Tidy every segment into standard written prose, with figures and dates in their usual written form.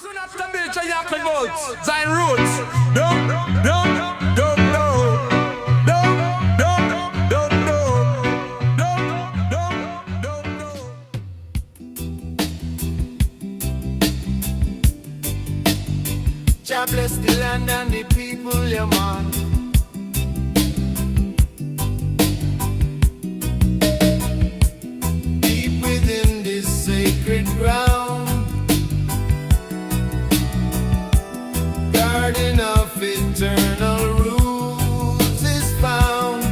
Soon after Bill Chayak votes, Zion Roots. Don't know. Jah bless the land and the people, yeah man. Deep within this sacred ground, garden of eternal roots is found.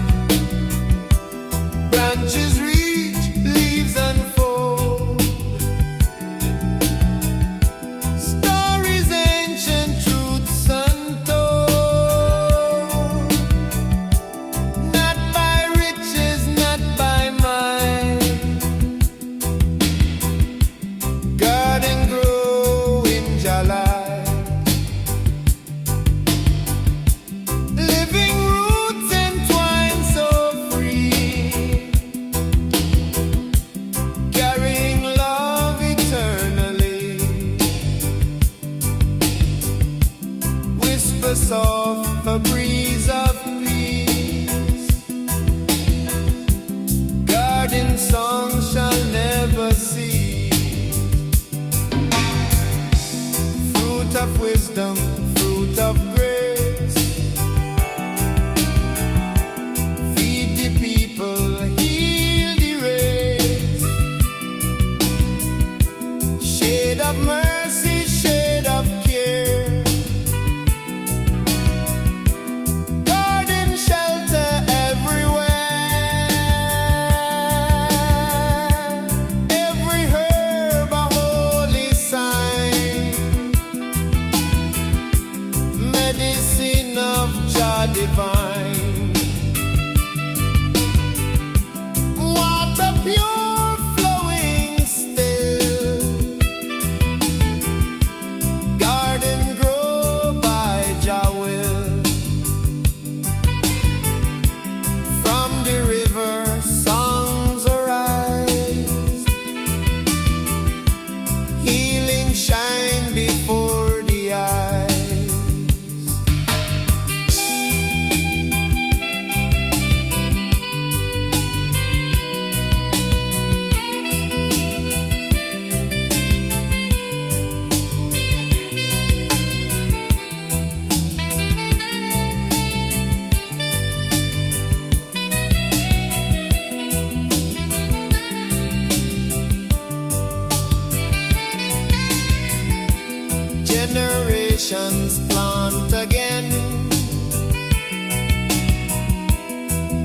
Branches reach, leaves unfold, stories ancient, truths untold. Not by riches, not by might, garden grow in Jah Light. Living roots entwined so free, carrying love eternally. Whisper soft, a breeze of peace. Garden song shall never cease. Fruit of wisdom, fruit of grace. Feed the people, heal the race. Shade of mercy, shade of care. Garden shelter everywhere. Every herb a holy sign. Medicine of Jah divine. Water pure flowing still. Garden grow by Jah will. From the river songs arise. Healing shine before the eyes. Generations plant again.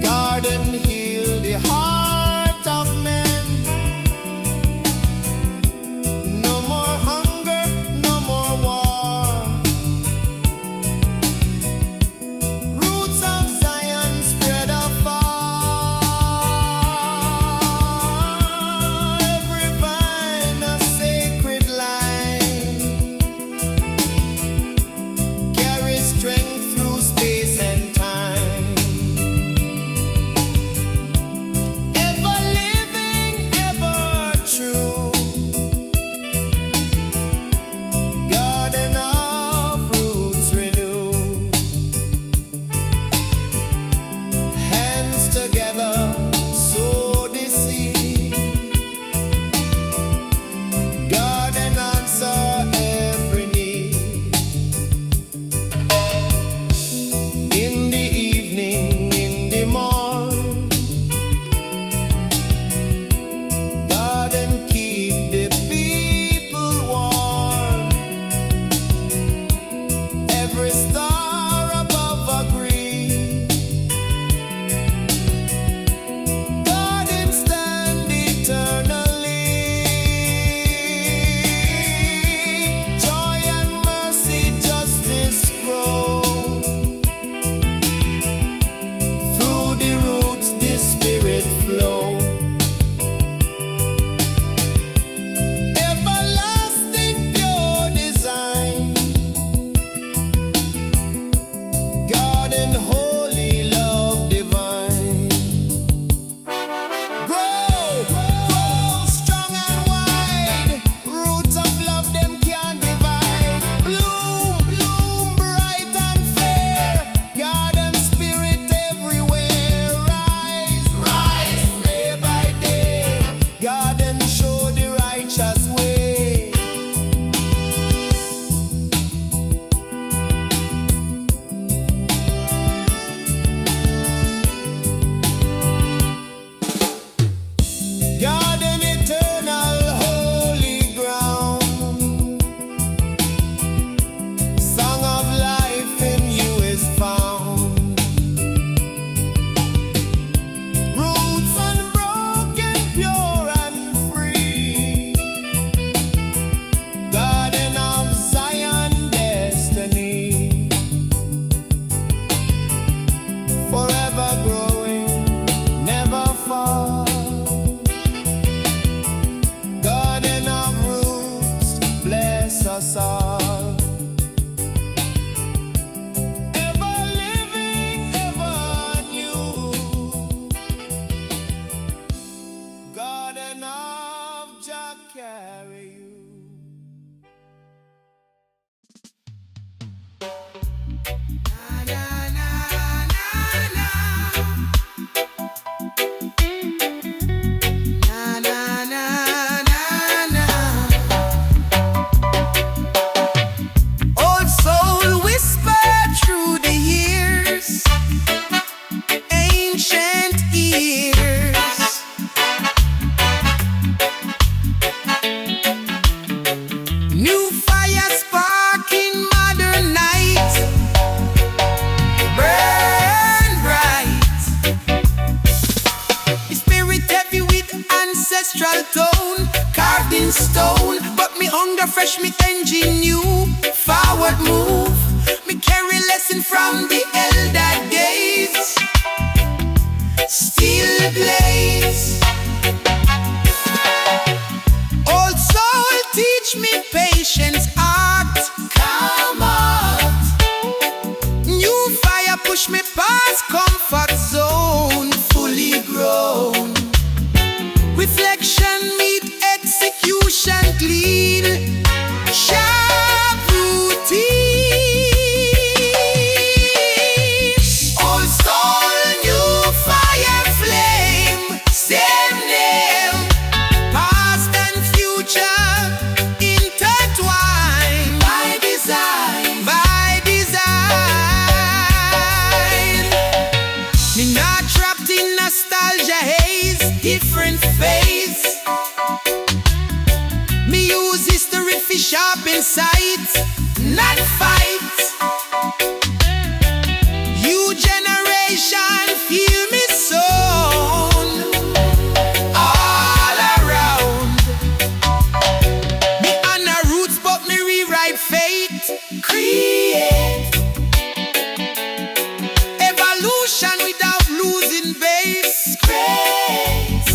Garden heal the heart of men. No more hunger, no more war. Roots of Zion spread afar. Every vine a sacred line. Carry strength us all. Ever living, ever new. Garden of Jah carry you. Old soul whisper through the years, ancient ears. New fire sparking modern night, burn bright. The spirit heavy with ancestral tone, carved in stone. But me hunger fresh, me engine new. Forward move, me carry lesson from the elder days. Still blaze. Old soul teach me patience art. Come out. New fire push me past comfort zone. Fully grown. Reflection meet execution clean. Sharp routine. Old soul, new fire flame. Same name. Past and future intertwined. By design. By design. Me not trapped in nostalgia haze. Different phase. Me use history for sharpen sight, not fight. You generation feel me soul all around. Me honor roots but me rewrite fate. Create evolution without losing base. Grace.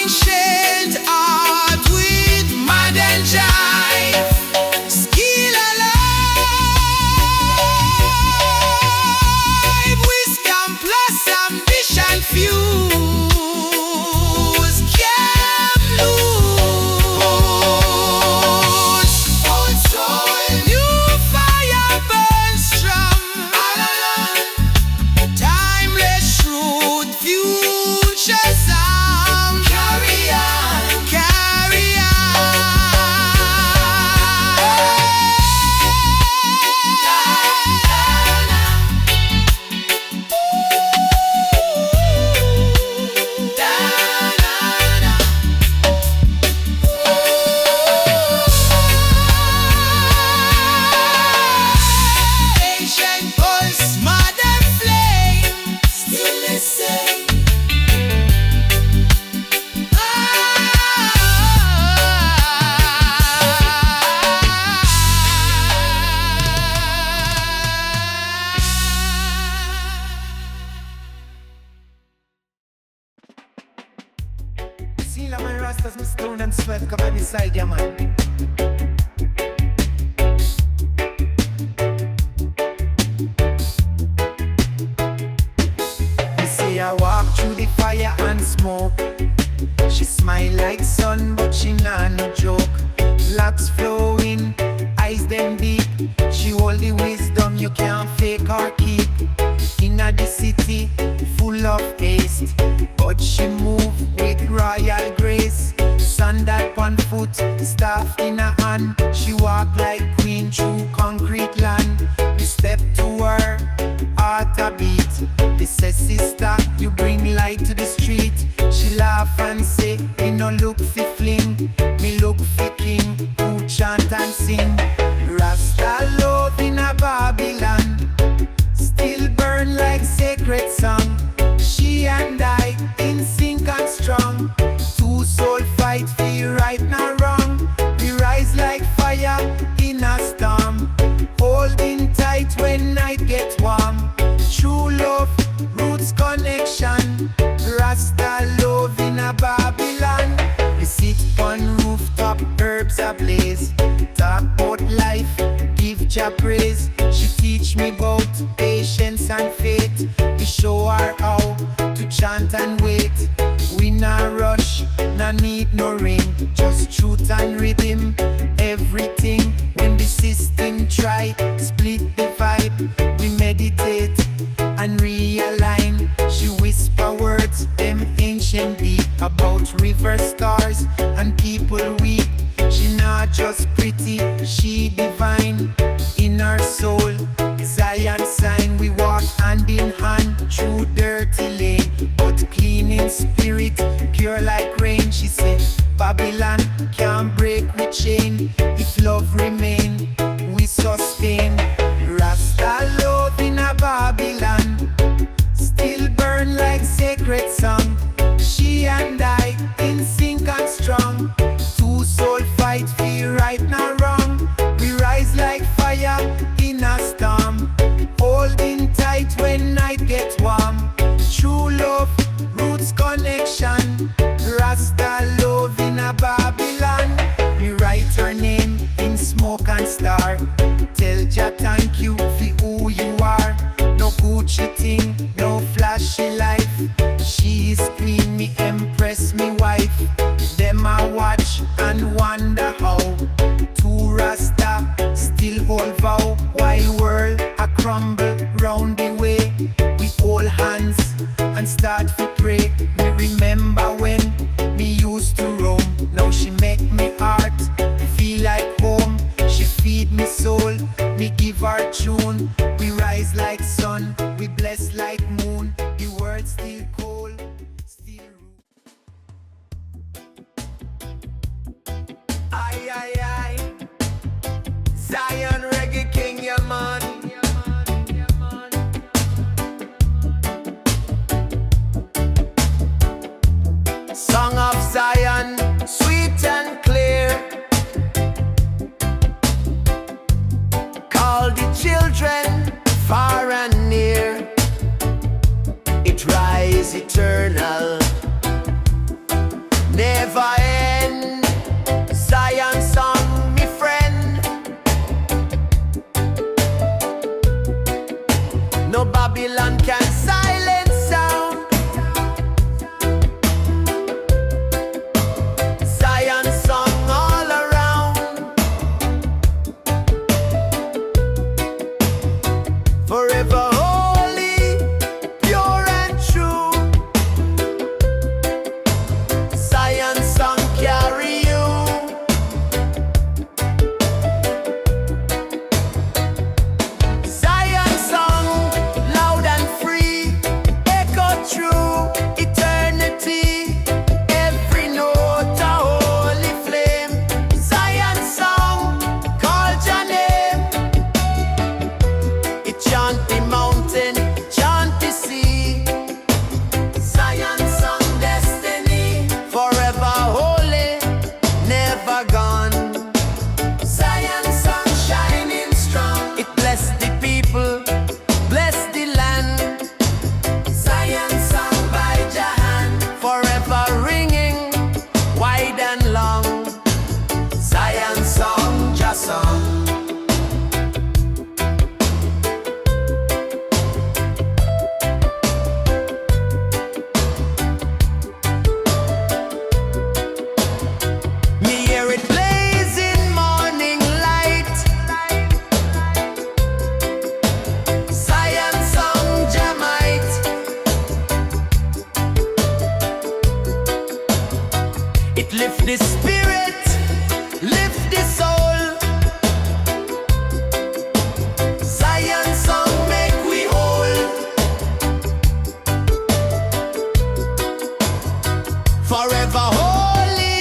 Ancient art with modern jive. Skill alive. Wisdom plus ambition fuse. Can't lose. Old soul, new fire burns strong. Timeless truth, future sound. Carry on, carry Ancient pulse, modern flame, still the same. See la my rastas, me stone and sweat come on inside ya man. You see I walk through the fire and smoke. She smile like sun but she not no joke. Locks flowing, eyes them deep. She hold the wisdom you can't fake or keep. Inna the city, full of haste, but she move with royal grace. Sandal on foot, staff in her hand. She walk like queen through concrete land. We step to her, heart a beat. They say sister, you bring light to the street. She laugh and say, me no look fi fling, me look fi king who chant and sing. Rasta love in a Babylon, still burn like sacred song. She and I in sync and strong. Two soul fight for right now wrong. We rise like fire in a storm, holding tight when night gets warm. True love, roots connection. Rasta love in a Babylon. We sit on roof herbs ablaze. Talk about life, give Jah praise. She teach me about patience and faith. We show her how to chant and wait. We not rush, no need no ring, just truth and rhythm, everything. When the system try split the vibe, we meditate and realign. She whisper words, them ancient deep, about river stars and people weep. She not just pretty, she divine. In her soul, Zion sign. We walk hand in hand through dirty lane, but clean in spirit, pure like rain. She said, Babylon can't break the chain. If love remain, we sustain. Rasta love in a Babylon, still burn like sacred song. She and I in sync and strong. Two soul fight, feel right now wrong. We rise like fire in a storm, holding tight when night gets warm. True love, roots connection. Rasta love in a Babylon. We write her name in smoke and star. Tell Jah thank you for who you are. No Gucci thing, no flashy life. She is queen, me empress, me wife. Them I watch and wonder how two Rasta still hold vow. While world a crumble round the way, we hold hands and start to pray. Me remember when me used to roam. Now she make me heart feel like home. She feed me soul, me give her tune. We rise like sun, we bless like moon. The world still cold, still root. Aye, aye, aye. Zion Reggae King, yeah man. Song of Zion, sweet and clear. Call the children far and near. It rise eternal, never end. Zion song, me friend. No Babylon can silence sound. Zion song all around. Forever holy, pure and true. Zion song carry you. Zion song loud and free, echo through eternity. Every note a holy flame. Zion song call Jah name. It chant the mountain, chant the sea. Zion song destiny, forever holy, never gone. Zion song shining strong. It bless the people, bless the land. Zion song by Jah hand, forever ringing wide and long. Zion song, Jah song. Me hear it blazing morning light. Zion song, Jah might. It lift the spirit, lift the soul. Zion song make we whole. Forever holy,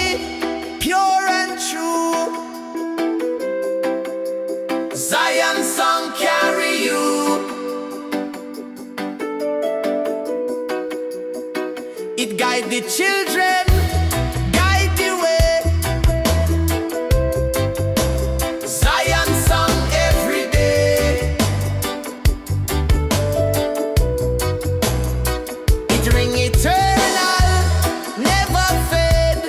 pure and true. Zion song carry you. It guide the children, guide the way. Zion song every day. It ring eternal, never fade.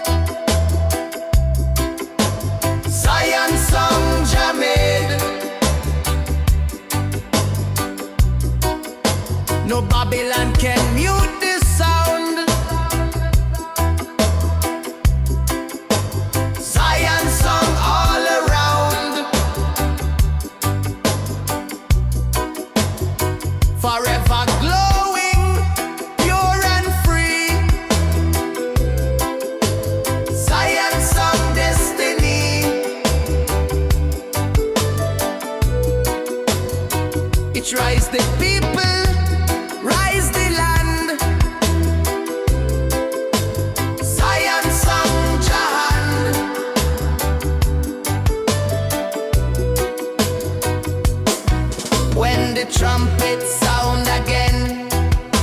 rise the people, rise the land. Zion song Jahan. When the trumpet sound again,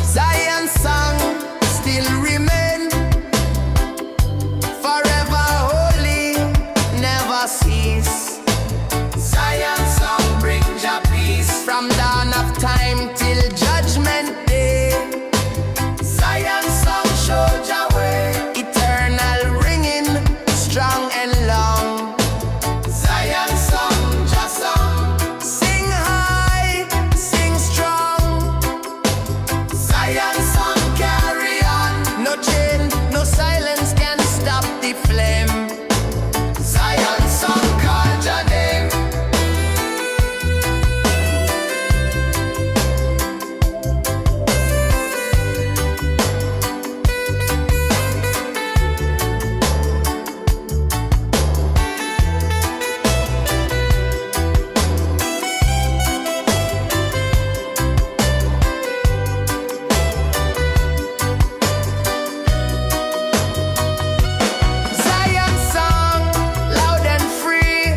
Zion song still remain. Forever holy, never cease. Zion song bring Jah peace. From dawn of time till judgment day, Zion song show Jah way. Eternal ringing, strong and long. Zion song, Jah song. Sing high, sing strong. Zion song carry on. No chain, no silence can stop the flame. Zion song call Jah name. Zion song, loud and free,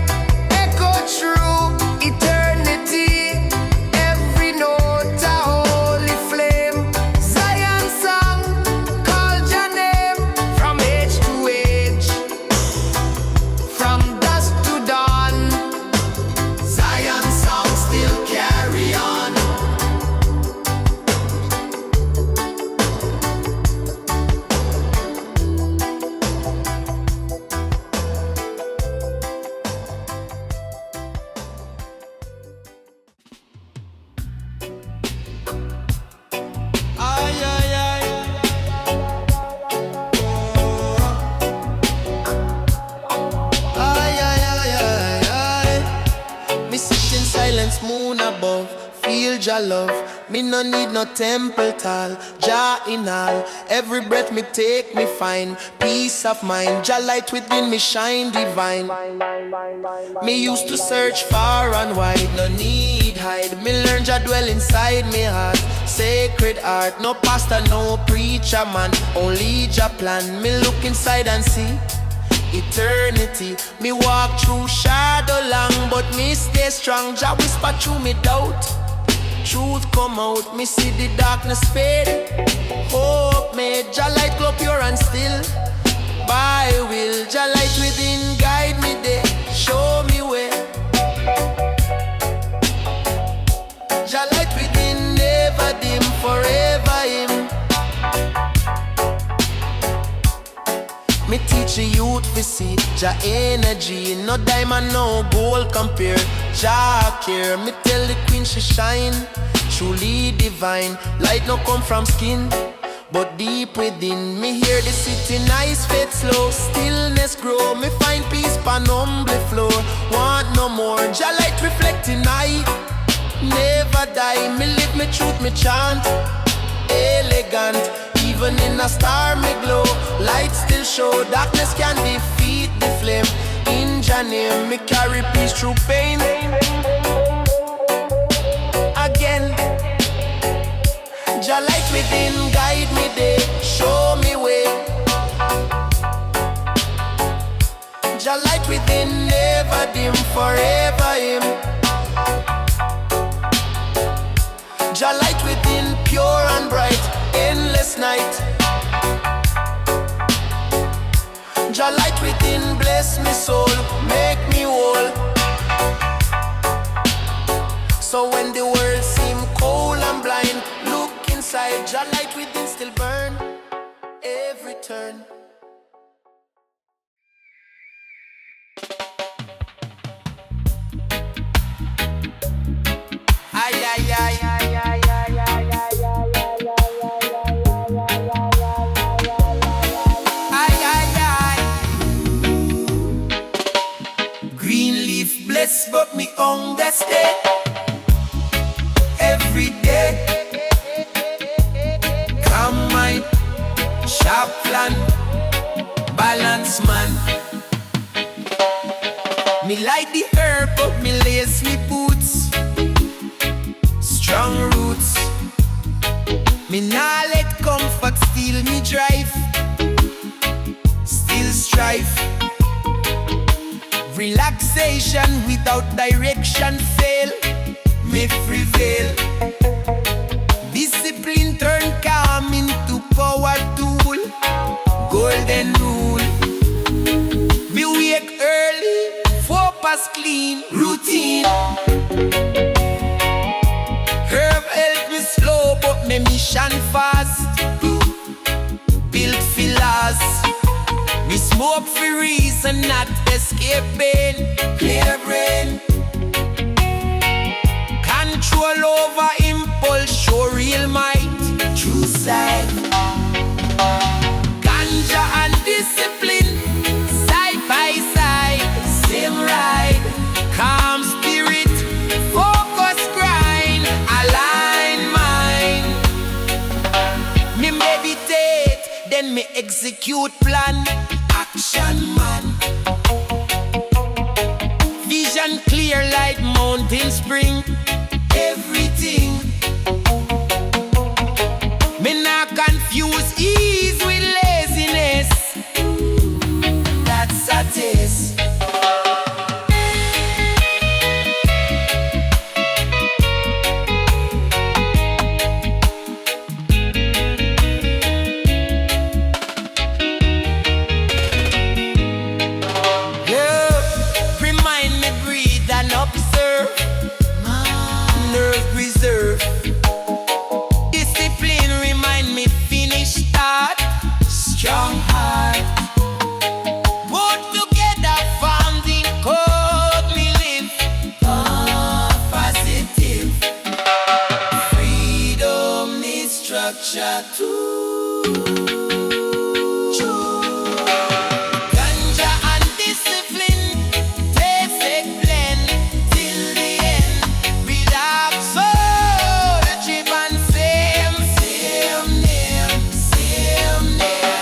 echo through eternity. Every note a holy flame. Zion song, call Jah name. From age to age, from dusk to dawn, Zion song still carry on. Ay, ay, ay. Ay, ay, ay, ay, ay. Me sit in silence, moon above. Feel Jah love. Me no need no temple tall. Jah in all. Every breath me take, me find peace of mind. Jah light within me shine divine. Me used to search far and wide, no need hide. Me learn Jah dwell inside me heart. Sacred art, no pastor, no preacher man. Only Jah plan. Me look inside and see eternity. Me walk through shadow long, but me stay strong. Jah whisper through me doubt. Truth come out, me see the darkness fade. Hope made, Jah light glow pure and still. By will, Jah light within guide me there, show me where. Jah light within never dim, forever him. Me teach the youth to see Jah energy. No diamond, no gold compare. Jah care. Me tell the queen she shine, truly divine. Light no come from skin, but deep within. Me hear the city nice, fade slow. Stillness grow. Me find peace pan humble floor. Want no more. Jah light reflecting I never die. Me live me truth, me chant. Elegant. Even in a star me glow. Light still show. Darkness can defeat the flame. In Jah name me carry peace through pain. Again, Jah light within guide me there, show me way. Jah light within never dim, forever him. Jah light within pure and bright, endless night. Jah light within bless me soul, make me whole. So when the world seem cold and blind, look inside, Jah light within still burn every turn. Ay, ay, ay, ay, ay, ay, ay, ay, blessed, but me hunger stay every day. Calm mind, sharp plan, balance man. Me like the herb, but me lace me boots. strong roots. Me nah let comfort steal me drive. Still strive. Relaxation without direction fail. Me prevail. Discipline turn calm into power tool. Golden rule. Me wake early, focus clean, routine. Herb help me slow, but me mission fast. Build fillers. Me smoke for reason, not escaping. Clear brain. Control over impulse, show real might. True sight. Ganja and discipline, side by side, same ride. Calm spirit, focus grind, align mind. Me meditate, then me execute plan. Action man. Vision clear like mountain spring. Everything. Me not confuse ease with laziness. That's a taste. Strong heart. Put together founding code me live. Positive. Freedom needs structure too. Ganja and discipline. Perfect blend till the end. Relax soul. Achieve and same name. Same name.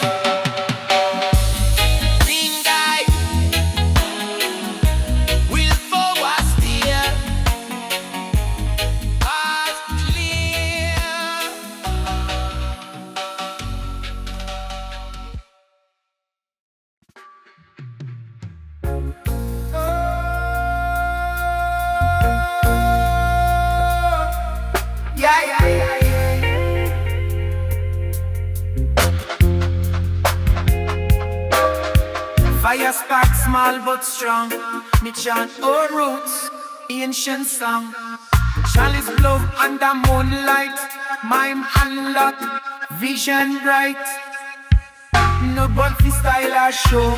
Fire spark small but strong. Me chant old roots, ancient song. Chalice love under moonlight. Mime unlocked, vision bright. No but fi style or show.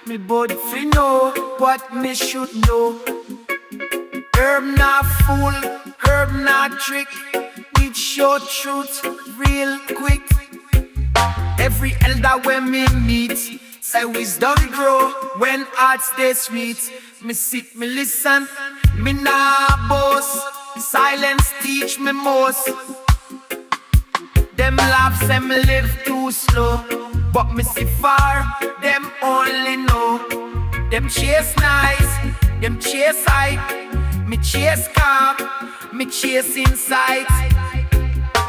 Me body fi know what me should know. Herb not fool, herb not trick. It show truth real quick. Every elder when me meet say wisdom grow when hearts stay sweet. Me sit, me listen, me nah boast. Silence teach me most. Them laugh say me live too slow, but me see far, them only know. Them chase nice, them chase high. Me chase calm, me chase insight.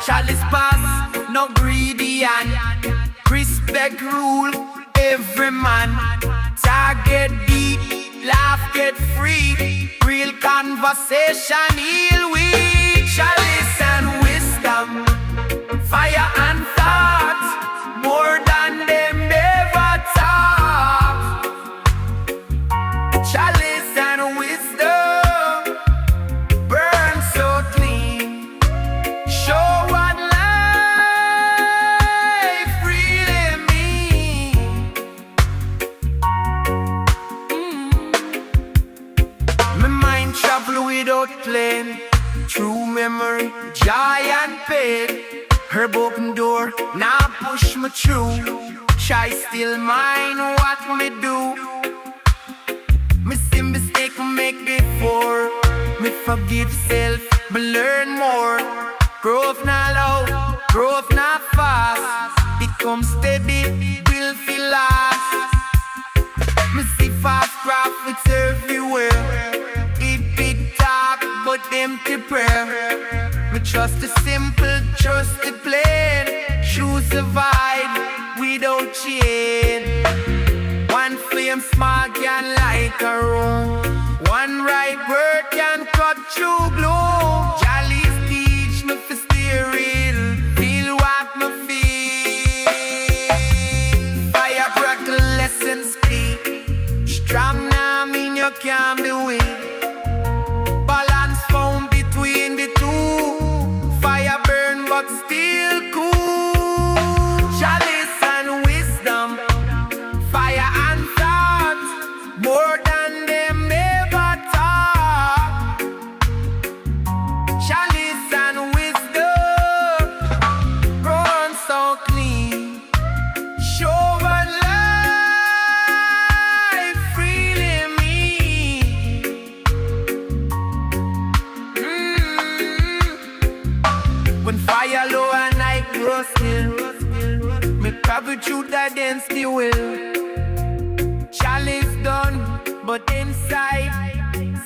Chalice pass, no greedy and respect rule every man. Target deep, laugh get free. Real conversation heal we. Chalice and wisdom, fire and thought, more than them ever taught. Chalice and wisdom, burn so clean. Show what life really means. My mind travel without plane. True memory, joy and pain. Her open door, now push me through. Shy still mind what me do. Me see mistake me make before. Me forgive self, me learn more. Growth not low, growth not fast. Become steady, will feel last. Me see fast prophets everywhere. It big talk, but empty prayer. Me Trust the simple, trust the plain. Shoes survive without chain. One flame small can light a room. One right word can cut through gloom. Chalice teach me to stay real. Feel what me feel. Fire crackle lessons speak. Strong now mean you can't be weak. Balance found between the two. Fire burn but still cool. Chalice and wisdom. Fire and thought. More than them ever taught. Chalice and wisdom. Run so clean. Show what life freely means. When fire low and I grow still, me travel through the density will. Chalice done, but inside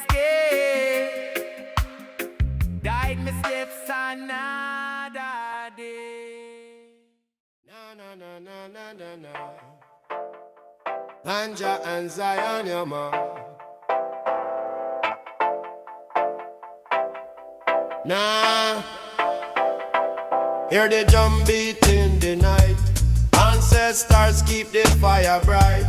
stay. Died my steps another day. No. Ganja and Zion, your man. Nah. Hear the drum beat in the night. Ancestors keep the fire bright.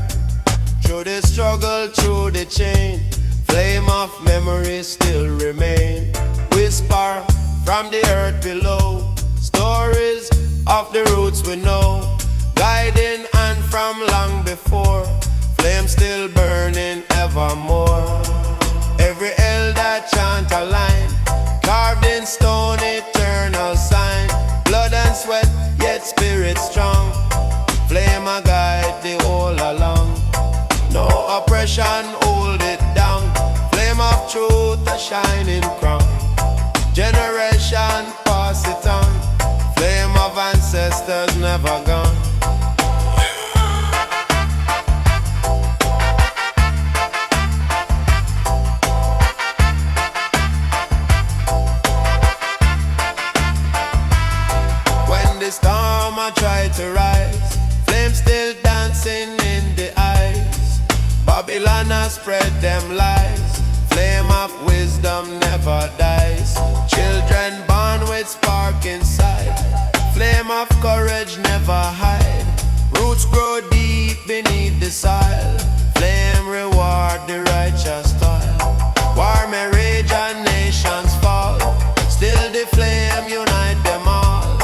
Through the struggle, through the chain, flame of memory still remain. Whisper from the earth below, stories of the roots we know. Guiding and from long before, flame still burning evermore. Every elder chant a line, carved in stone, eternal sign. Blood and sweat, yet spirit strong. Flame a guide the whole along. No oppression, hold it down. Flame of truth, a shining crown. Generation, pass it on. Flame of ancestors never gone. When the storm I try to rise, flame still dancing in the eyes. Babylon has spread them lies. Flame of wisdom never dies. Children born with spark inside. Flame of courage never hide. Roots grow deep beneath the soil. Flame reward the righteous toil. War may rage and nations fall. Still the flame unite them all.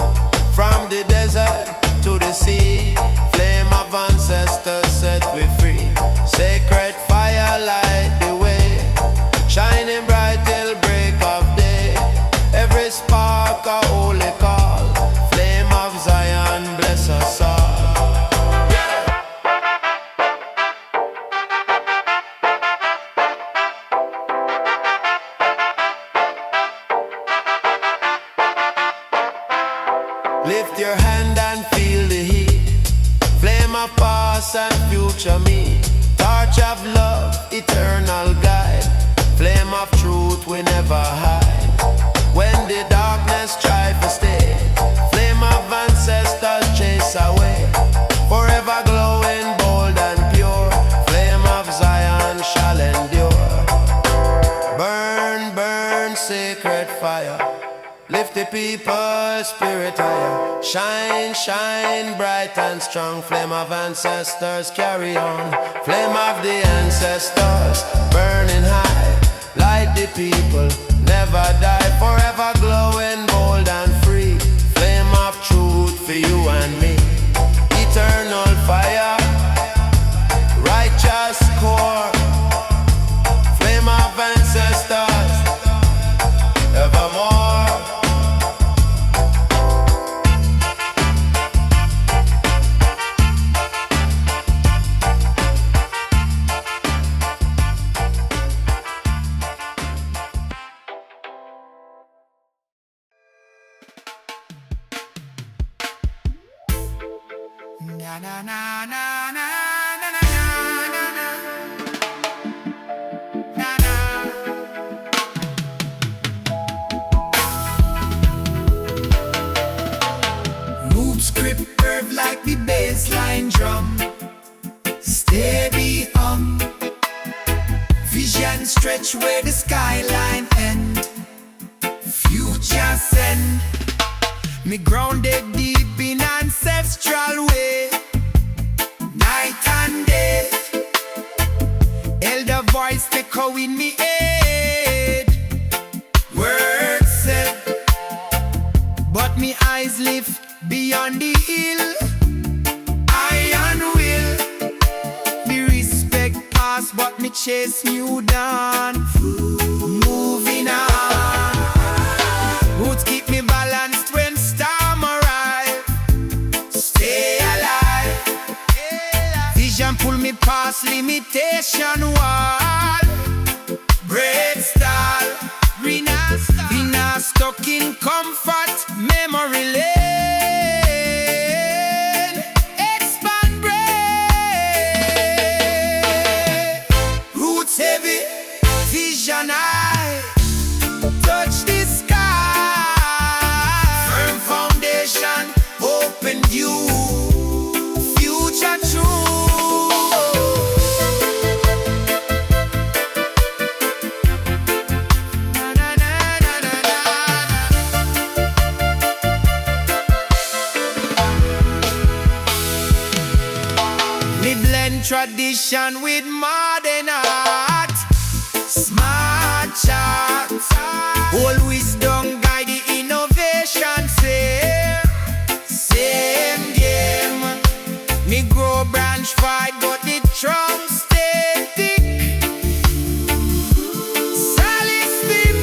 From the desert to the sea, flame of ancestors set we free. Sacred fire light the way, shining bright till break of day. Every spark a holy call. Flame of Zion bless us all. Lift your hand and feel the heat. Flame of past and future me. Torch of love, eternal guide. Flame of truth we never hide. When the darkness try to stay, flame of ancestors chase away. Forever glowing, bold and pure. Flame of Zion shall endure. Burn, burn, sacred fire. Lift the people's spirit higher. Shine, shine, bright and strong. Flame of ancestors carry on. Flame of the ancestors burning high. Light the people, never die. Forever glowing, bold and free. Flame of truth for you and me. Eternal fire, righteous core. Flame of ancestors evermore. Na na na na na na na na na na na. Vision stretch where the skyline end. Future send. Me grounded deep in ancestral way. Night and day. Elder voice echo in me head. Words said, but me eyes lift beyond the hill. Iron will. Me respect past, but me chase new dawn. Moving on. Roots keep me balanced when storm arrive. Stay alive. Vision pull me past limitation wall. Break style. We not stuck in comfort. Memory lane. Expand brain. Roots heavy. Vision high. Touch the sky. Firm foundation. Open view. Future true. Tradition with modern art. Smart chart. Old wisdom guide the innovation. Same game. Me grow branch fight, but the trunk stay thick. Chalice Wisdom.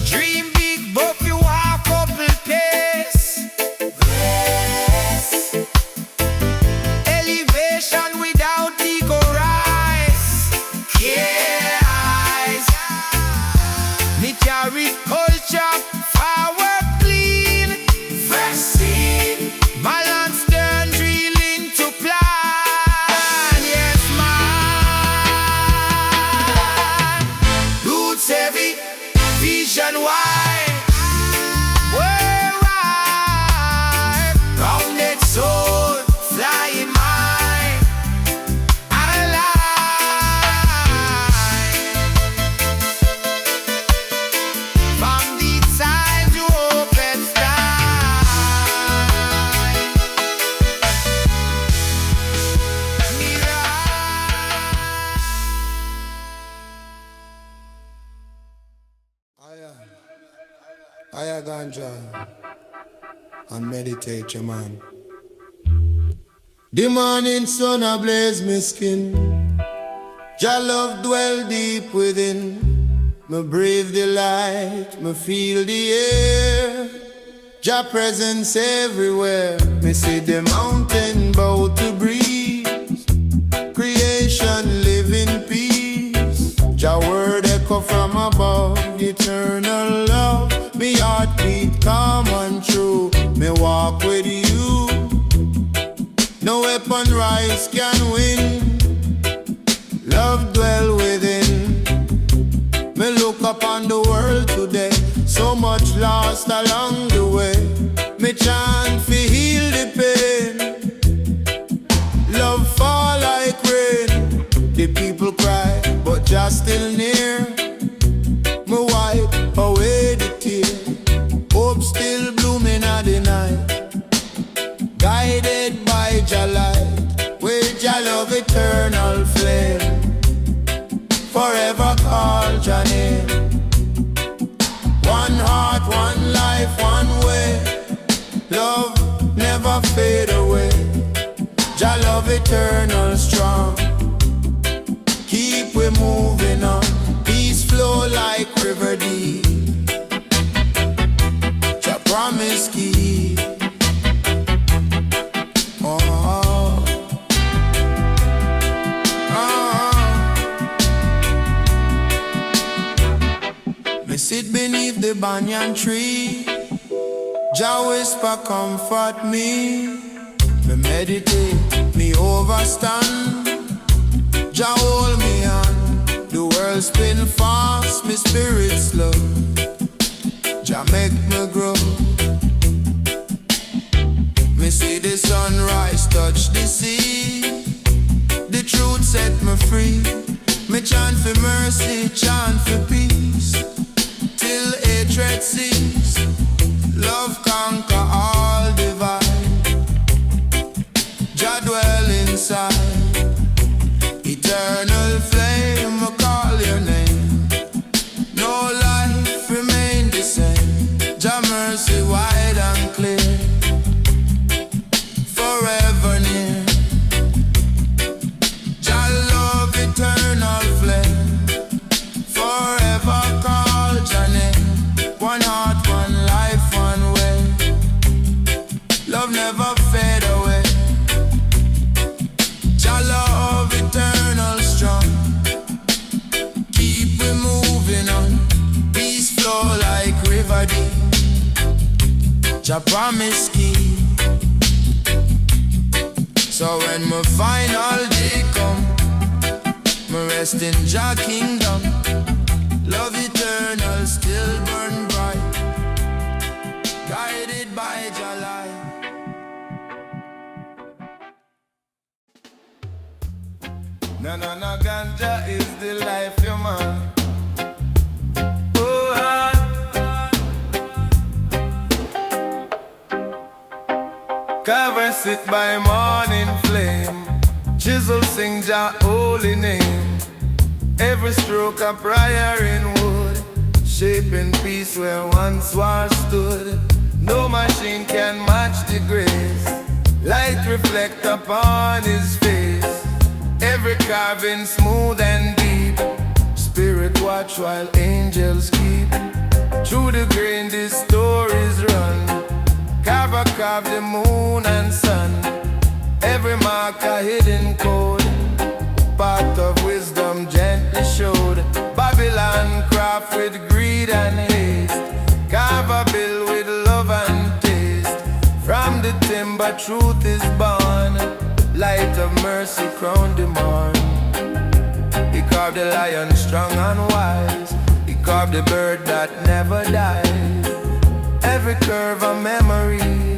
Dream big, but you walk up. Elevation without ego rise. Yeah, me carry culture, forward clean. Fresh seed, balance turn drill into plan. Yes, man. Roots heavy, vision wide. Worldwide, grounded soul. Flying high, alive. From the time to open sky. I ganja and meditate, your man. The morning sun ablaze my skin. Jah love dwell deep within. Me breathe the light, me feel the air. Jah presence everywhere. Me see the mountain bow to breeze. Creation live in peace. Jah word echo from above. Eternal love. Me heart beat calm and true. Me walk with you. No weapon rise can win. Love dwell within. Me look upon the world today. So much lost along the way. Me chant fi heal the pain. Love fall like rain. The people cry, but just still near. Me wipe away the tear. Hope still blooming at the night. Guided by Jah Light, with Jah Love Eternal flame. Forever call Jah name. One heart, one life, one way. Love never fade away. Jah Love Eternal strong. Keep we moving on. Peace flow like river deep. Jah promise keep. Sit beneath the banyan tree. Jah whisper comfort me. Me meditate, me overstand. Jah hold me on. The world spin fast, me spirit slow. Jah make me grow. Me see the sunrise touch the sea. The truth set me free. Me chant for mercy, chant for peace, till hatred cease. Love conquer all divide. Jah dwell inside. Eternal flame, I call your name. No life remain the same. Jah mercy wide and clear, forever near. Jah love eternal flame, forever call Jah name. One heart, one life, one way. Love never fade away. Jah love eternal strong. Keep we moving on. Peace flow like river deep. Jah promise keep. So when my final day come, me rest in Jah kingdom. Love eternal still burn bright, guided by Jah light. No, ganja is the life, you man. Oh, Carver sit by morning flame. Chisel sing Jah holy name. Every stroke a prayer in wood, shaping peace where once war stood. No machine can match the grace. Light reflect upon his face. Every carving smooth and deep. Spirit watch while angels keep. Through the grain these stories run. Carver carve the moon and sun. Every mark a hidden code. Path of wisdom gently showed. Babylon craft with greed and haste. Carver build with love and taste. From the timber truth is born. Light of mercy crown the morn. He carved the lion strong and wise. He carved the bird that never dies. Every curve a memory,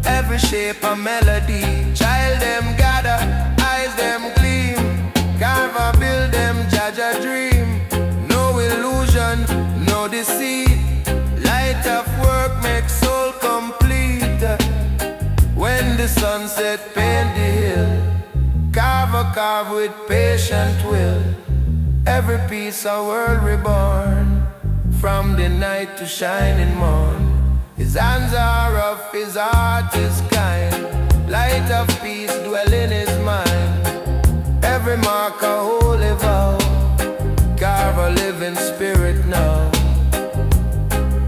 every shape a melody. Child them gather, eyes them gleam. Carver build them Jah dream. No illusion, no deceit. Light of work makes soul complete. When the sunset paint the hill, Carver carve with patient will. Every piece a world reborn, from the night to shining morn. His hands are rough, his heart is kind. Light of peace dwell in his mind. Every mark a holy vow. Carver live in spirit now.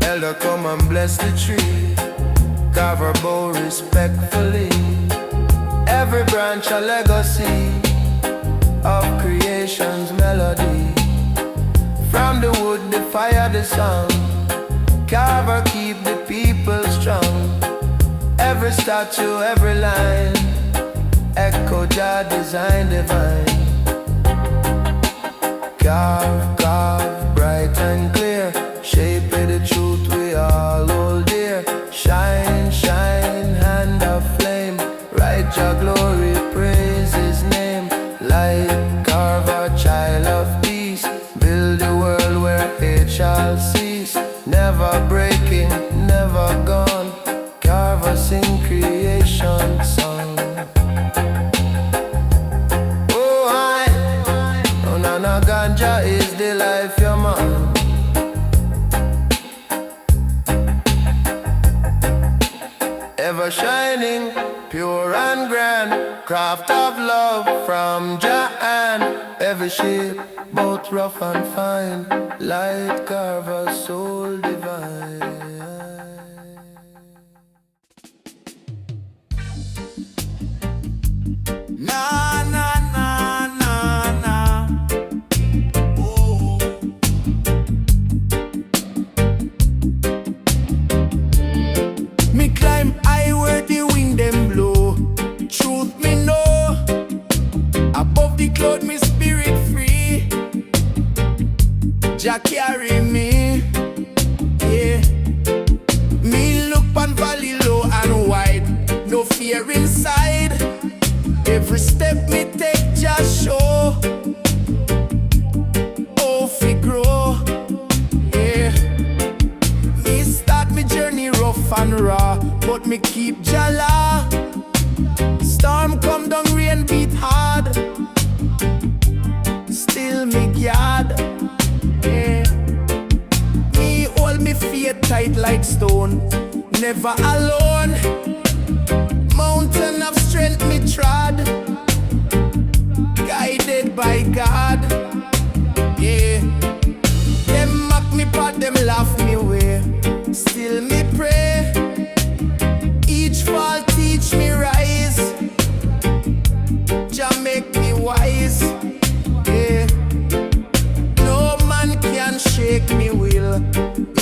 Elder come and bless the tree. Carver bow respectfully. Every branch a legacy of creation's melody. From the wood, the fire, the sound. Carver keep the people strong. Every statue, every line, echo Jah design divine. Carve, carve, bright and clear. Shape of the truth we all hold dear. Shine, shine, hand of flame. Write Jah glory, praise his name. Light, Carver, child of peace. Build a world where hate shall cease. Never breaking, never gone. Carver sing creation song. Oh, oh, na ganja is the life, your man. Ever shining, pure and grand. Craft of love from Jah hand. Every shape, both rough and fine. Light Carver, soul divine. Na na na na na. Oh. Me climb high where the wind them blow. Truth me know. Above the cloud me spirit free. Jah carry me. Yeah. Me look pan valley low and wide. No fear. fear inside. Every step me take just show. Oh, fi grow. Yeah. Me start me journey rough and raw, but me keep Jah Love. Storm come down, rain beat hard. Still me guard. Yeah. Me hold me feet tight like stone. Never alone. Mountain of strength me trod. Guided by God. Yeah. Them mock me but them laugh me way. Still me pray. Each fall teach me rise. Jah make me wise. Yeah. No man can shake me will.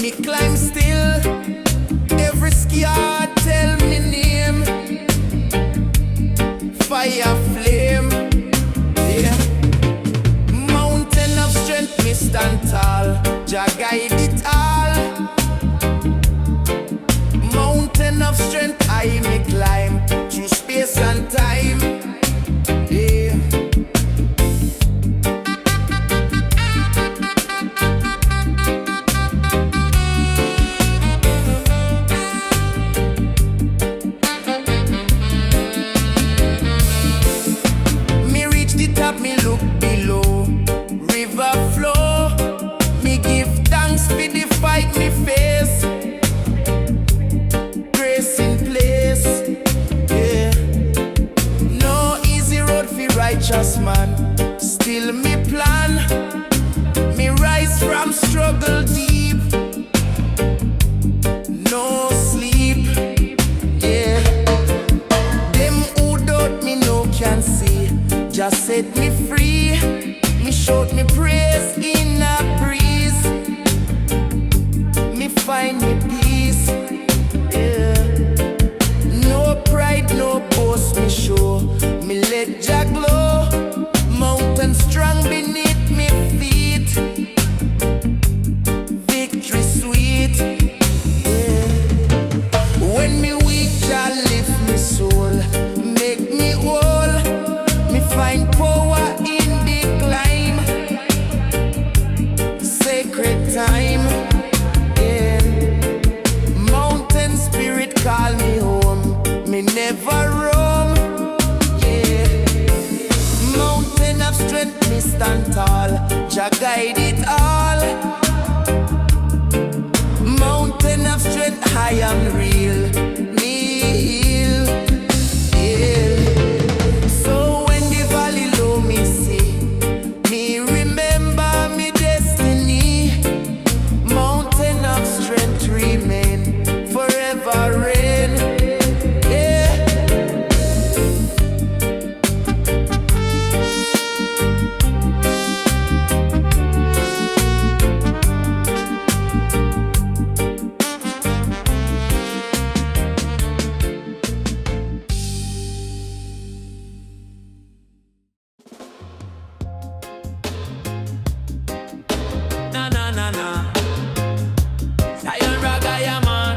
Me climb still. Every scar tell me name. Fire flame. Yeah. Mountain of strength me stand tall. Jah guide it all. Mountain of strength I me climb through space and time. Yeah. Me reach the top, me look below. River flow. Me give thanks for the fight me face. Grace in place. Yeah. No easy road for righteous man. Still me plan. Me rise from struggle deep. No sleep. Yeah. Them who doubt me no can see. Just set me free. Me shout me praise in a breeze. Me find me peace. Yeah. No pride, no boast me show. Me let Jah glow. Mountain strong beneath me feet. Victory sweet. Yeah. When me weak, Jah lift me soul. Make me whole. Me find power in the climb. Sacred time. Yeah. Mountain spirit call me home. Me never roam. Yeah. Mountain of strength me stand tall. Jah guide it all. Mountain of strength I am real. Me heal. Yeah. So when the valley low me see, me remember me destiny. Mountain of strength remain forever reign. Yeah. Na na na na. Zion Raga, yeah, man.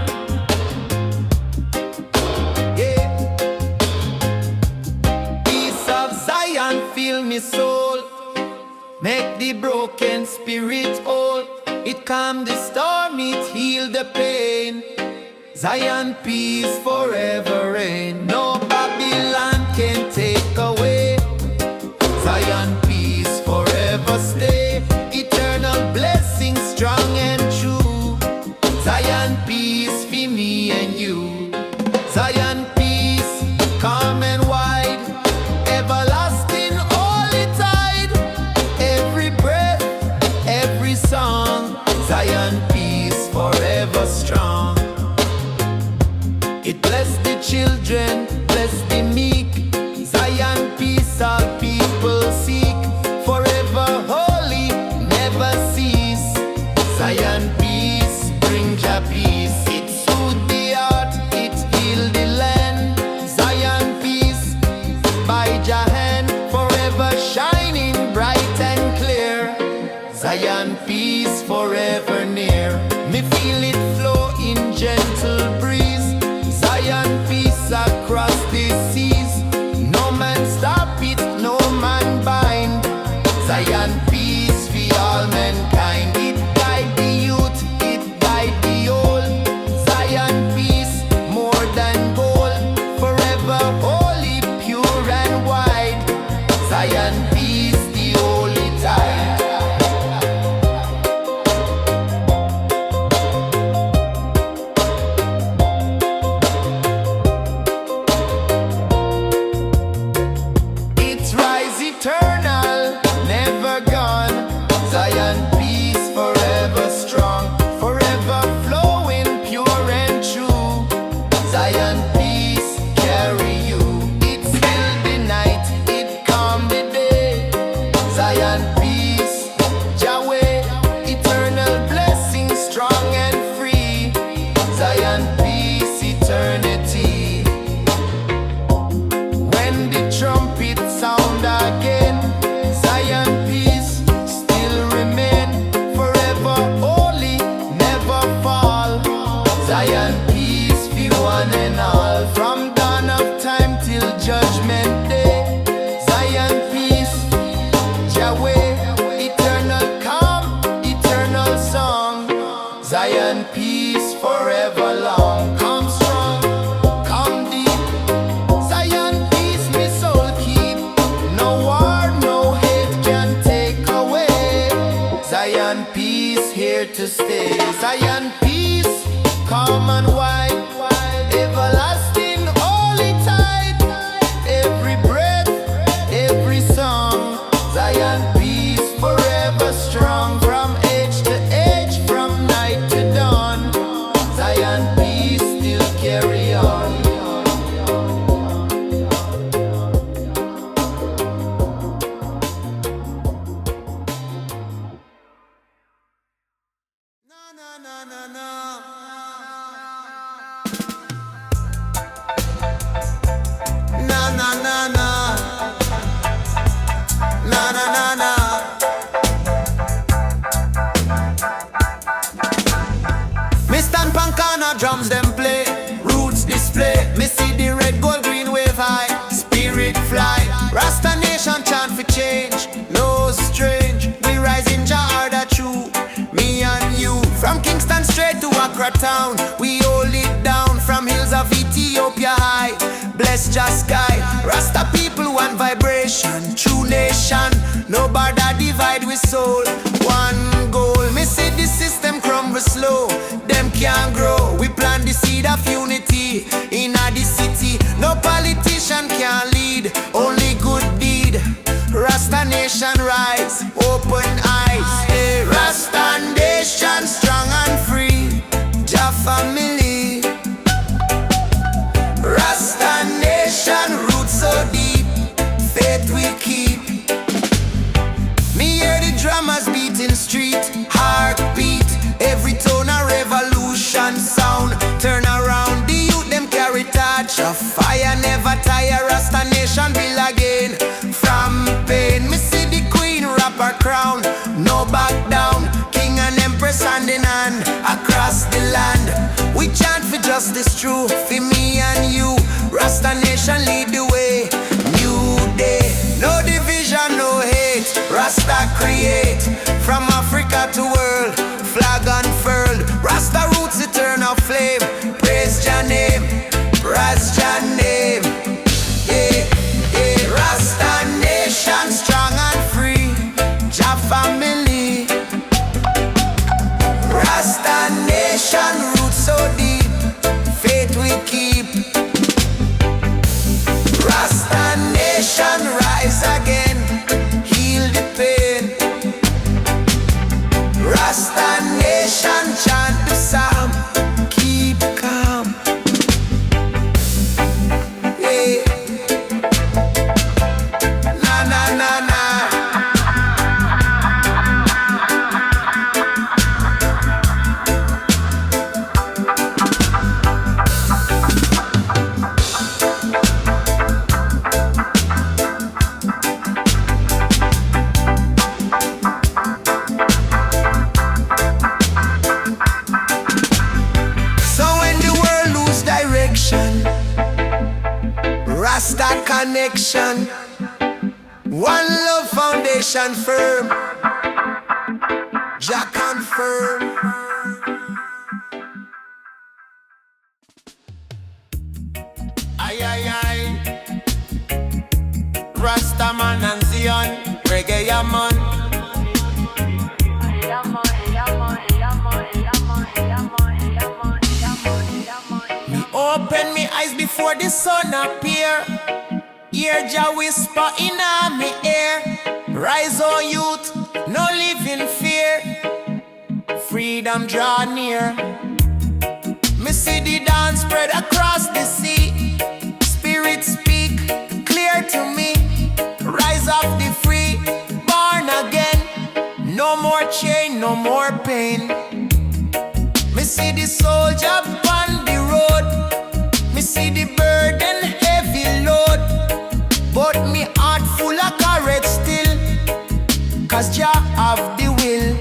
Yeah. Peace of Zion fill me soul. Make the broken spirit whole. It calm the storm, it heal the pain. Zion peace forever reign. No Babylon can take away. Zion peace forever stay. Eternal blessing strong and true. Zion peace for me and you. Zion peace calm and wide. Everlasting holy tide. Every breath, every song. Zion peace forever strong. It bless the children, policies. No man stop it, no man bind. Zion peace for all mankind. It guide the youth, it guide the old. Zion peace, more than gold. Forever holy, pure and wide. Zion peace, the holy tide. It's rise eternal, never gone. Zion peace forever strong, forever flowing pure and true. Zion peace carry you. It still the night, it calm the day. Zion peace, Yahweh, eternal blessing, strong and free. Zion peace, eternity. When the trumpet sound again, Zion peace still remain. Forever holy, never fall. Zion peace be one and all. From dawn of time till judgment day. Zion peace, Yahweh, eternal calm, eternal song. Zion peace forever long. Come strong, come deep. Zion peace me soul keep. No war, no hate can take away. Zion peace here to stay. Zion peace, calm and wide. Everlasting holy tide. Every breath, every song. Zion peace forever strong. From age to age, from night to dawn. Zion peace still carry on. Na na na na. Na na na na. Na na na na. Me stand pancana, drums them play, roots display. Me see the red, gold, green wave high, spirit fly. Rasta Nation chant for change, no strange. We rise in Jah order true, me and you. From Kingston straight to Accra town, we hold it down. From hills of Ethiopia high, bless Jah sky. Rasta people one vibration, true nation. No border divide with soul, one goal. Me see the system crumble slow, them can't grow. We plant the seed of unity in the city. No politician can lead, only good deed. Rasta Nation rise, open eyes. Hey, Rasta Nation strong and free. Jah family. Rasta Nation roots so deep, faith we keep. Me hear the drummers beating street, heartbeat. Every tone a revolution sound. Turn around, the youth them carry touch. A fire never tire, Rasta Nation build again. From pain, me see the queen wrap her crown. No back down, king and empress hand in hand. Across the land, we chant for justice true. For me and you, Rasta Nation lead the way. New day, no division, no hate. Rasta create, from Africa to world. Flag unfurled, Rasta roots eternal flame. Praise Jah name, praise Jah name. Yeah, yeah. Rasta Nation strong and free. Jah family. Rasta Nation roots so deep, faith we keep. Rasta Nation rise again, heal the pain. Rasta Rasta connection, one love foundation firm. Jah confirm. Aye, aye, aye. Rasta man and Zion, reggae ya man. Me open me eyes before the sun appear. Hear Jah whisper in me ear. Rise on youth, no live in fear. Freedom draw near. Me see the dance spread across the sea. Spirit speak clear to me. Rise up the free, born again. No more chain, no more pain. Me see the soldier on the road. Me see the burden heavy load. But me heart full of courage still. Cause Jah have the will.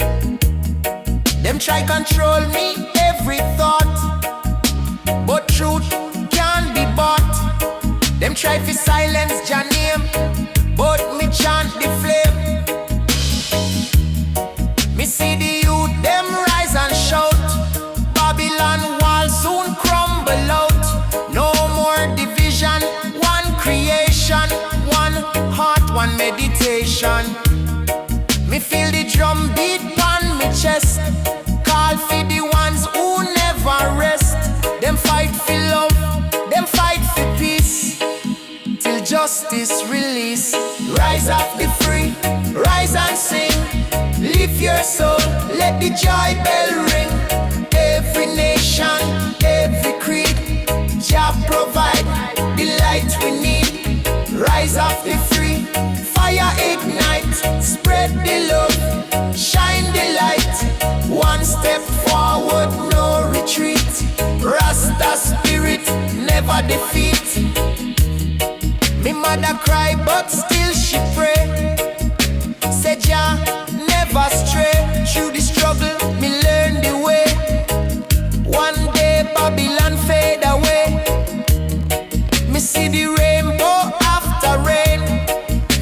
Them try control me every thought, but truth can't be bought. Them try to silence Jah name, but me chant the flame. Me see the youth, them rise and shout. Babylon wall soon crumble out. No more division, one creation, one heart, one meditation. Me feel the drum beat on me chest. Call for the ones who never rest. Them fight for love, them fight for peace, till justice release. Rise up the free, rise and sing. Lift your soul, let the joy bell ring. Every nation, every creed, Jah provide the light we need. Rise up the free, fire ignite. Spread the love, shine the light. One step forward, no retreat. Rasta spirit never defeat. Me mother cry but still she pray. Say Jah never stray. Through the struggle me learn the way. One day Babylon fade away. Me see the rainbow after rain.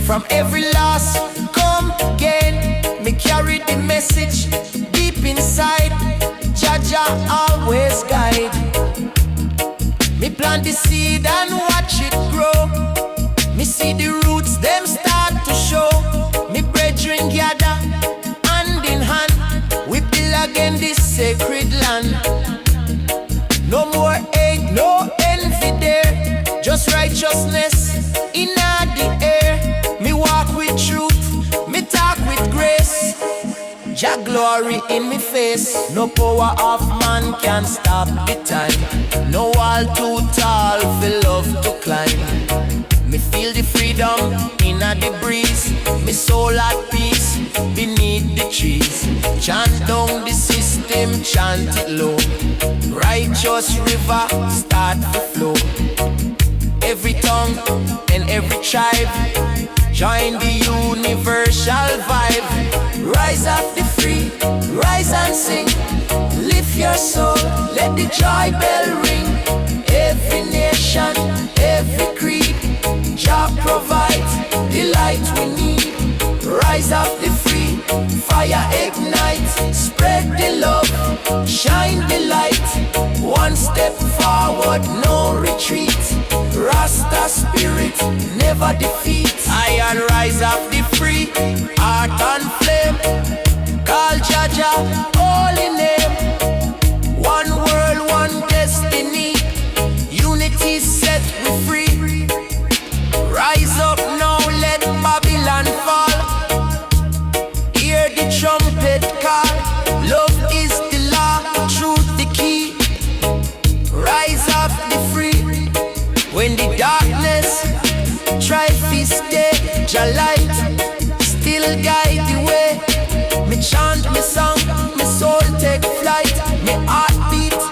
From every loss come gain. Me carry the message deep inside. Jah always guide. Me plant the seed and watch it grow. Me see the roots them start to show. Me brethren gather hand in hand. We build again this sacred land. No more hate, no envy there. Just righteousness in the air. Me walk with truth, me talk with grace. Jah glory in me face. No power of man can stop the time. No wall too tall for love to climb. Me feel the freedom in the breeze. Me soul at peace beneath the trees. Chant down the system, chant it low. Righteous river start to flow. Every tongue and every tribe join the universal vibe. Rise up the free, rise and sing. Lift your soul, let the joy bell ring. Every nation, every creed, Jah provides the light we need. Rise up the free, fire ignite. Spread the love, shine the light. One step forward, no retreat. Rasta spirit never defeat. I and rise up the free, heart and flame. Call Jah Jah, holy name. One world, one destiny. Unity set we free. Rise up now, let Babylon fall. Hear the trumpet call. Love is the law, truth the key. Rise up the free. When the darkness try to stay, Jah light still guide the way. Me chant me song, me soul take flight. Me heart beat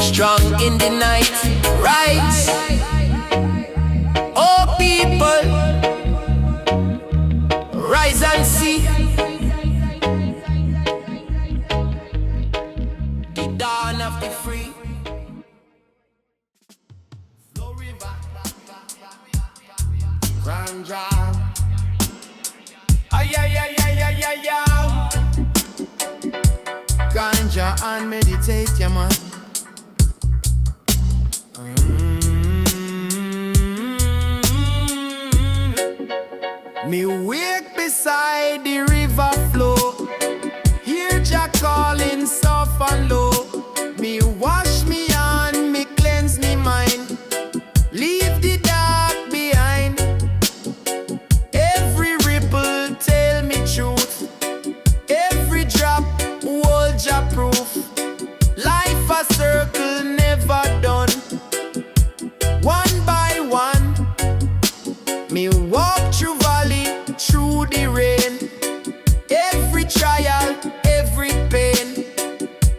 strong in the night. Rise, oh people, rise and see the dawn of the free. Flow river. Ganja. Ay, ay, ay, ay, ay, ay, ay. Ganja and meditate, yeah, man. Me wake beside the river flow, hear Jah calling soft and low. Me wash me hand, me cleanse me mind, leave the dark behind. Every ripple tell me truth, every drop hold Jah proof. Life a circle never done, one by one. Me walk through valley, through the rain, every trial, every pain,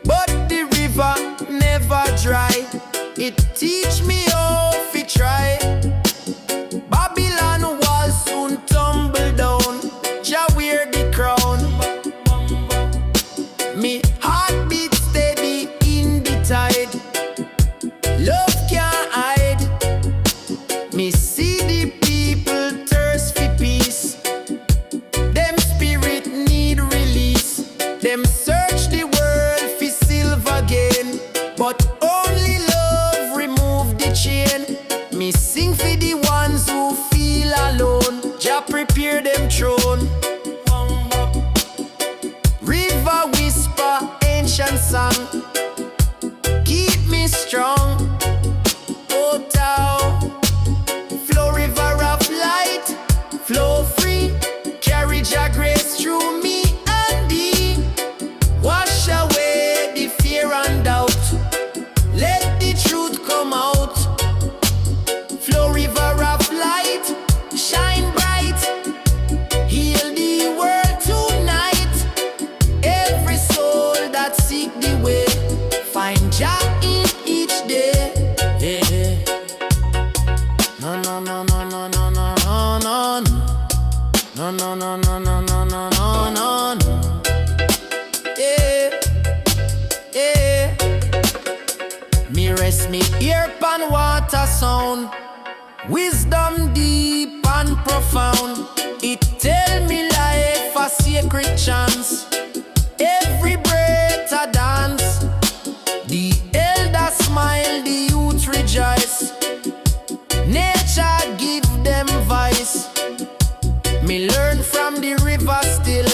but the river never dry. It teach me how to try. Babylon wall soon tumble down, Jah wear the crown. Me heart beat steady in the tide, love can't hide. Me see the people thirst for peace, them spirit need release. Them search the world for silver gain, but only love remove the chain. Me sing for the ones who feel alone, Jah prepare them throne. River whisper ancient song, keep me strong. Oh, Tao, flow river of light, flow free, carry Jah grace through me and thee. Wash away the fear and doubt, let the truth come out. Flow river of light, shine bright, heal the world tonight. Every soul that seek the way, find Jah in each day. Yeah. No, no, no, no, no, no, no, no, no. No, no, no, no, no, no, no, no, no, no. Yeah, yeah. Me rest me ear pan water sound, wisdom deep and profound. It tell me life a sacred chance, every breath a dance. The elder smile, the youth rejoice, nature give them voice. Me learn from the river still,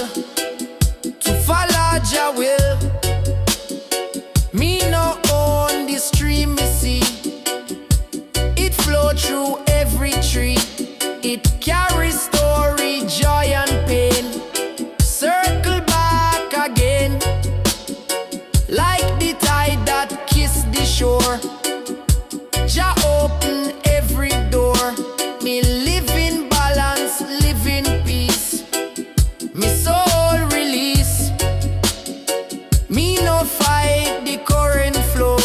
to follow Jah will. Me no own the stream me see, it flow through every tree. It carries story, joy and pain, circle back again, like the tide that kiss the shore. Jah open every door, me live in balance, live in peace. Me soul release, me no fight the current flow.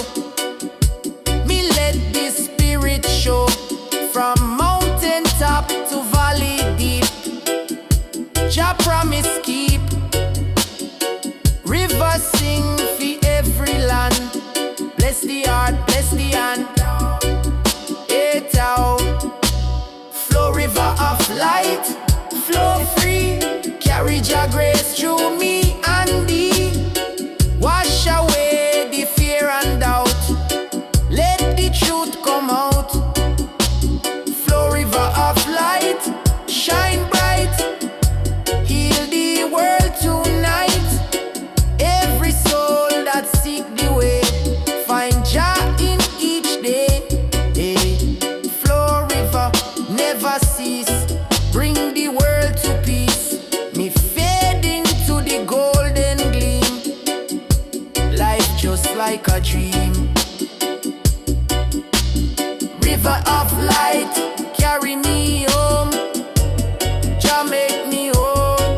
Me let the spirit show, from mountain top to valley deep. Jah promise keep, river sing for every land. Bless the heart, bless the hand. It out, flow river of light, flow free, carry Jah grace through me and thee. Wash away the fear and doubt, let the truth come out. Flow river of light, shine bright, heal the world tonight. Every soul that seek the way, find Jah in each day. Hey, flow river never cease, bring the world to peace. Me fade into the golden gleam, life just like a dream. River of light, carry me home, Jah make me home.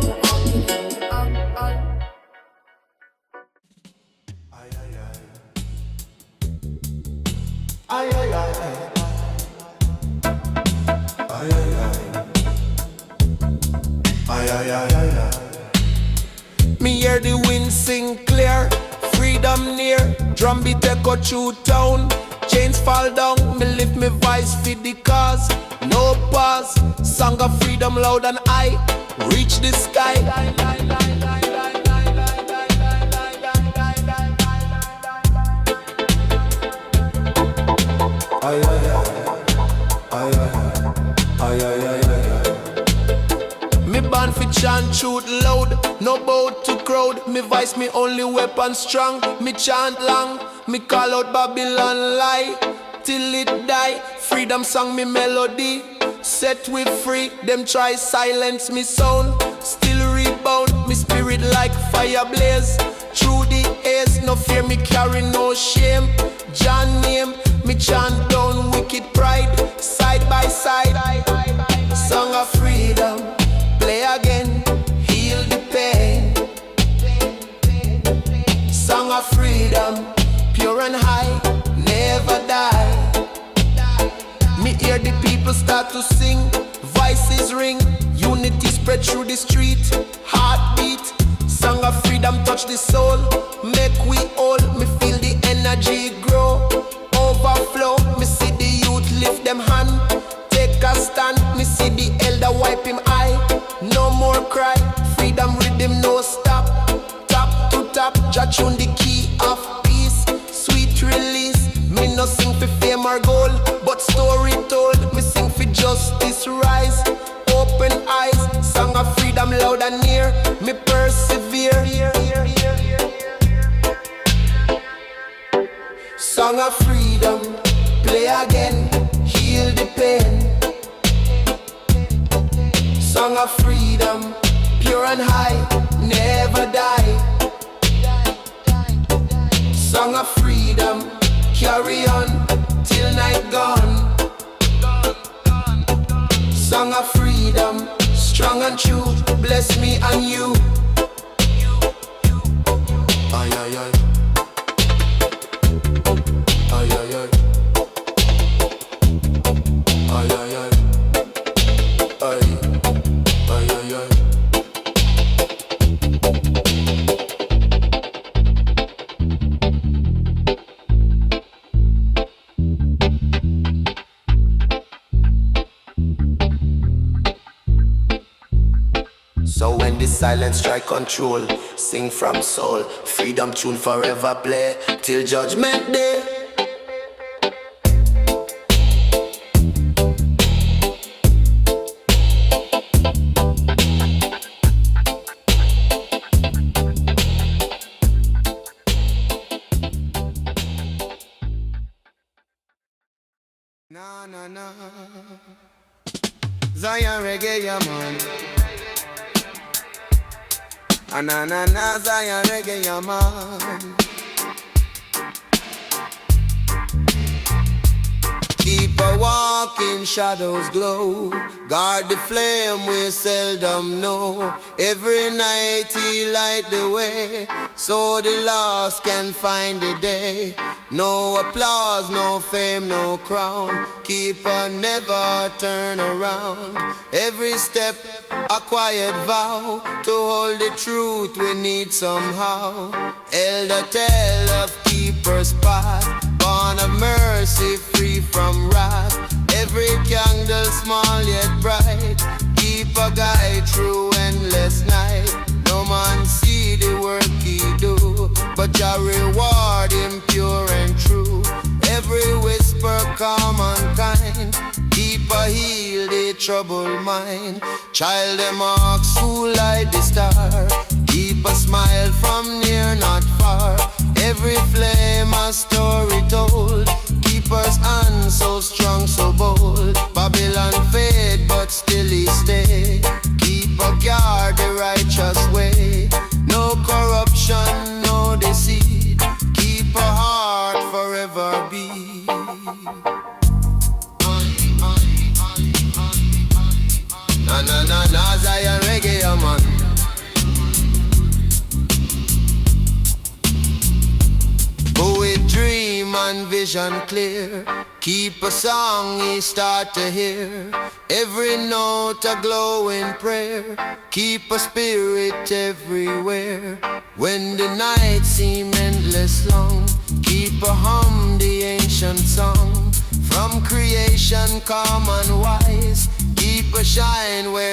Ay, ay, ay. Ay, ay, ay. Ay, ay, ay. Ay, ay, ay, ay, ay. Me hear the wind sing clear, freedom near. Drum beat echo through town, chains fall down. Me lift me voice for the cause, no pause. song of freedom loud and high, reach the sky. Ay, ay, ay, ay, ay, ay, ay, ay. Me born fi chant truth loud, no bow to crowd. Me voice me only weapon strong. Me chant long, me call out Babylon lie till it die. Freedom song me melody, set we free. Them try silence me sound, still rebound. Me spirit like fire blaze through the haze. No fear, me carry no shame. Jah name, me chant down wicked pride, side by side. Song of freedom, play again, heal the pain. Song of freedom, pure and high, never die. Me hear the people start to sing, voices ring, unity spread through the street, heartbeat. Song of freedom touch the soul, make we all. Me feel the energy grow, overflow. Me see the youth lift them hand, take a stand. Me see the elder wipe him eye, no more cry. Freedom rhythm no stop, top to top. Jah tune the key of peace, sweet release. Me no sing for fame or gold, but story told. Me sing for justice rise, open eyes. Song of freedom loud and near, me persevere. Song of freedom, play again, heal the pain. Song of freedom, pure and high, never die. Song of freedom, carry on till night gone. Song of freedom, strong and true, bless me and you. Ay, ay, ay. Ay, ay, ay. Ay, ay, ay. Ay, ay, ay, ay. So when the silence strike control, sing from soul, freedom tune forever play till judgment day. Na na na, Zion reggae, yeah man. Na na na, Zion reggae, yeah man. Keep a walking, shadows glow. Guard the flame we seldom know. Every night he light the way, so the lost can find the day. No applause, no fame, no crown. Keep on, never turn around. Every step a quiet vow to hold the truth we need somehow. Elder tell of keeper's path, born of mercy, free from wrath. Every candle small yet bright, keep a guide through endless night. No man see the work he do, but Jah reward him pure and true. Every whisper calm and kind, keep a heal the troubled mind. Child them ask who light the star, keep a smile from near not far. Every flame a story told, keep us on so strong, so bold. Babylon fade but still he stay, keep a guard the righteous way. No corruption, no deceit, keep a heart forever be. Na na na na, Zion reggae, yeah man. Poet dream and vision clear, keep a song he start to hear. Every note a glowing prayer, keep a spirit everywhere. When the night seem endless long, keep a hum the ancient song. From creation calm and wise, keep a shine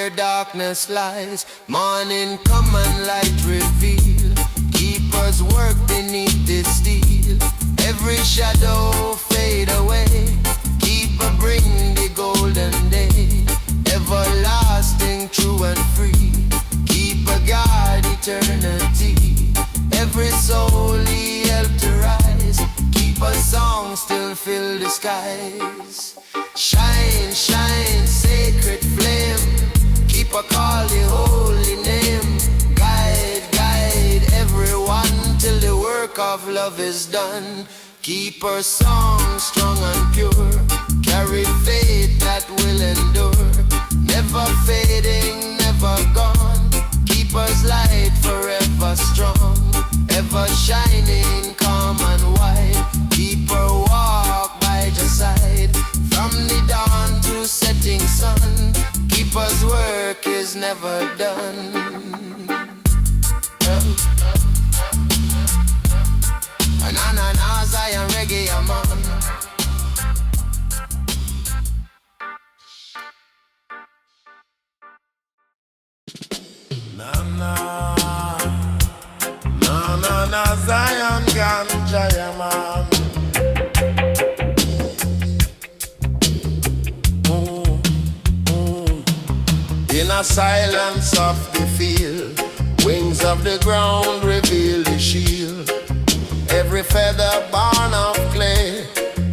where darkness lies. Morning come and light reveal. Keepers work beneath this steel. Every shadow fade away. Keeper bring the golden day. Everlasting, true and free. Keeper guard eternity. Every soul he helped to rise. Keeper song still fill the skies. Shine, shine, sacred flame. Keeper call the holy name. Guide, guide everyone till the work of love is done. Keeper song strong and pure. Carry faith that will endure. Never fading, never gone. Keeper's light forever strong. Ever shining, calm and wide. Keeper walk by your side. From the dawn to setting sun. Keeper's work is never done. Na Zion reggae, I'm on. Na Zion Ganja, yeah, man. In a silence of the field, wings of the ground reveal the shield. Every feather born of clay,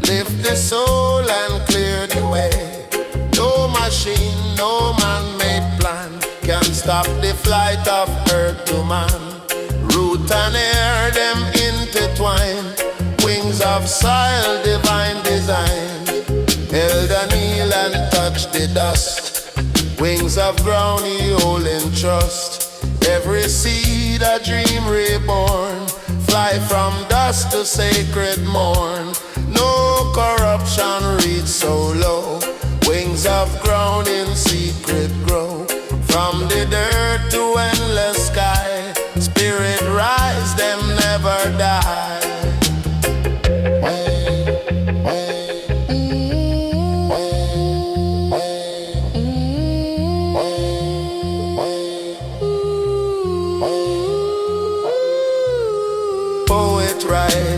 lift the soul and clear the way. No machine, no man-made plan can stop the flight of earth to man. Root and air, them intertwine. Wings of soil, divine design. Held and kneel and touch the dust. Wings of ground, he hold in trust. Every seed, a dream reborn. Fly from dust to sacred morn. No corruption reach so low. Wings of ground in secret grow. From the dirt to endless sky. Spirit rise, them never die.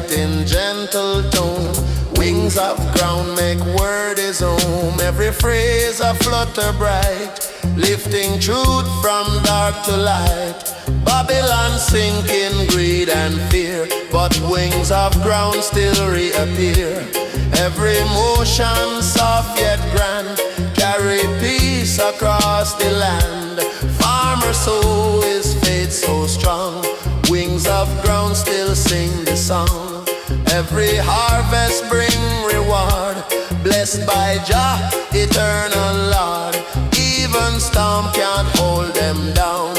In gentle tone, wings of ground make word his home. Every phrase a flutter bright, lifting truth from dark to light. Babylon sink in greed and fear, but wings of ground still reappear. Every motion soft yet grand, carry peace across the land. Farmer soul is faith so strong, wings of ground still sing the song. Every harvest bring reward, blessed by Jah Eternal Lord. Even storm can't hold them down.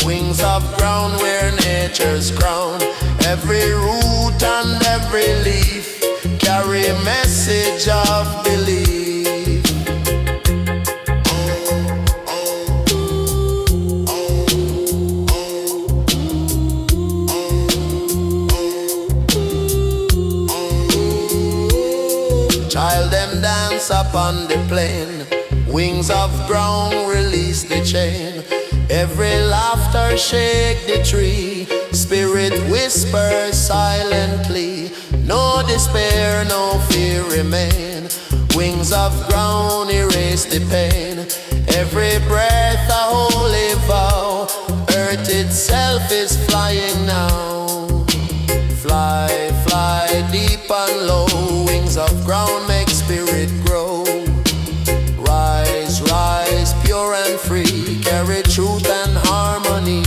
Wings of ground where nature's crown. Every root and every leaf carry a message of belief. Child them dance upon the plain. Wings of ground release the chain. Every laughter shake the tree. Spirit whispers silently. No despair, no fear remain. Wings of ground erase the pain. Every breath a holy vow. Earth itself is flying now. Fly, fly deep and low. Wings of ground make spirit grow. Rise, rise, pure and free. Carry truth and harmony.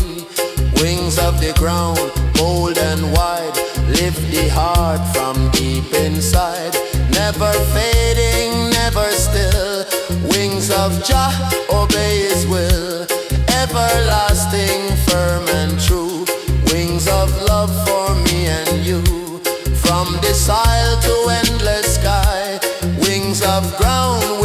Wings of the ground, bold and wide. Lift the heart from deep inside. Never fading, never still. Wings of Jah, obey his will. Everlasting, firm and true. Wings of love for me and you. From the soil to endless sky. Wings of ground